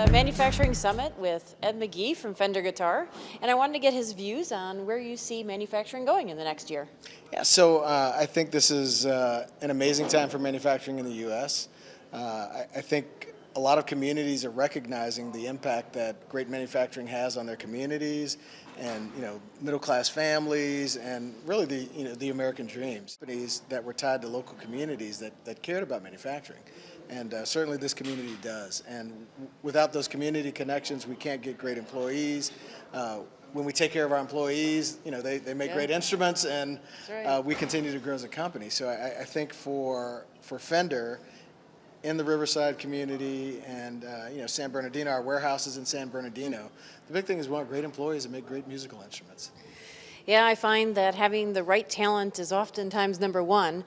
the Manufacturing Summit with Ed Magee from Fender Guitar, and I wanted to get his views on where you see manufacturing going in the next year. Yeah, so I think this is an amazing time for manufacturing in the U.S. I think a lot of communities are recognizing the impact that great manufacturing has on their communities and middle-class families and really the American dreams. Companies that were tied to local communities that cared about manufacturing. And certainly this community does. And without those community connections, we can't get great employees. When we take care of our employees, they make great instruments, and we continue to grow as a company. So I think for Fender, in the Riverside community and San Bernardino, our warehouse is in San Bernardino. The big thing is we want great employees that make great musical instruments. Yeah, I find that having the right talent is oftentimes number one.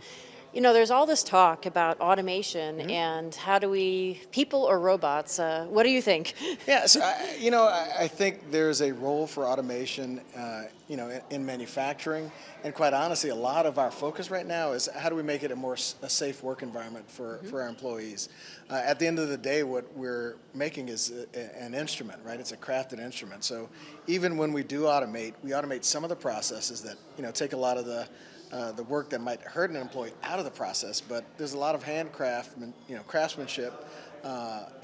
There's all this talk about automation and how do we, people or robots, what do you think? Yeah, so I think there's a role for automation, in manufacturing, and quite honestly, a lot of our focus right now is how do we make it a safe work environment for our employees. At the end of the day, what we're making is an instrument, right? It's a crafted instrument. So even when we do automate, we automate some of the processes that take a lot of the work that might hurt an employee out of the process, but there's a lot of craftsmanship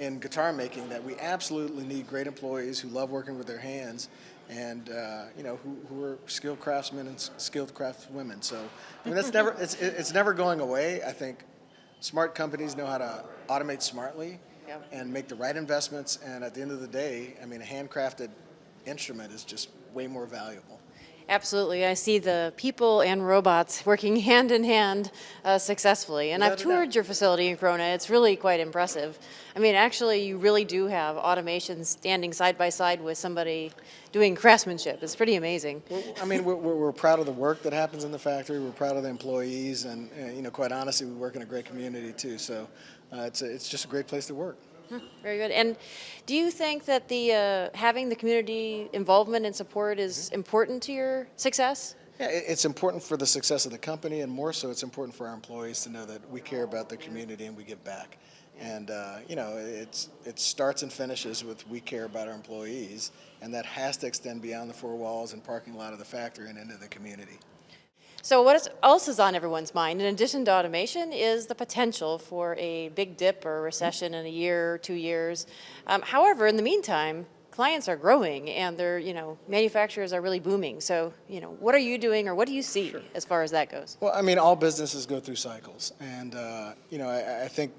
in guitar making that we absolutely need great employees who love working with their hands and who are skilled craftsmen and skilled craftswomen. So that's never it's never going away. I think smart companies know how to automate smartly and make the right investments. And at the end of the day, a handcrafted instrument is just way more valuable. Absolutely. I see the people and robots working hand in hand successfully. And I've toured your facility in Corona. It's really quite impressive. Actually, you really do have automation standing side by side with somebody doing craftsmanship. It's pretty amazing. We're proud of the work that happens in the factory. We're proud of the employees. And, quite honestly, we work in a great community, too. So it's just a great place to work. Very good. And do you think that having the community involvement and support is important to your success? Yeah, it's important for the success of the company, and more so it's important for our employees to know that we care about the community and we give back. And, it starts and finishes with we care about our employees, and that has to extend beyond the four walls and parking lot of the factory and into the community. So what else is on everyone's mind, in addition to automation, is the potential for a big dip or recession in a year or 2 years. However, in the meantime, clients are growing and manufacturers are really booming. So, what are you doing or what do you see as far as that goes? Well, all businesses go through cycles. And, I think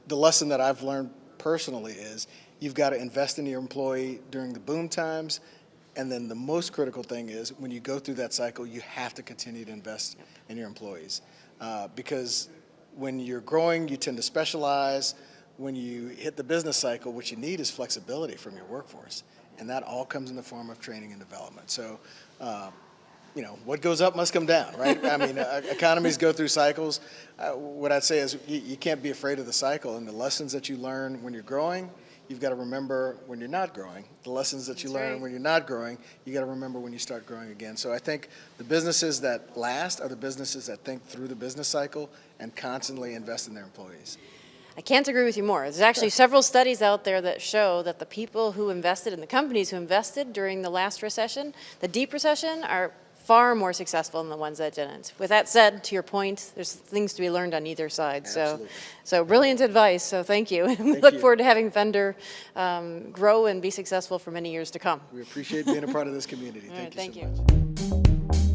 the lesson that I've learned personally is you've got to invest in your employee during the boom times. And then the most critical thing is when you go through that cycle, you have to continue to invest in your employees. Because when you're growing, you tend to specialize. When you hit the business cycle, what you need is flexibility from your workforce. And that all comes in the form of training and development. So, what goes up must come down, right? Economies go through cycles. What I'd say is you can't be afraid of the cycle. And the lessons that you learn when you're growing, you've got to remember when you're not growing. The lessons that you learn when you're not growing, you got to remember when you start growing again. So I think the businesses that last are the businesses that think through the business cycle and constantly invest in their employees. I can't agree with you more. There's actually several studies out there that show that the people who invested and the companies who invested during the last recession, the deep recession, are far more successful than the ones that didn't. With that said, to your point, there's things to be learned on either side. So brilliant advice. So thank you. And we look forward to having Fender grow and be successful for many years to come. We appreciate being a part of this community. Thank you so much.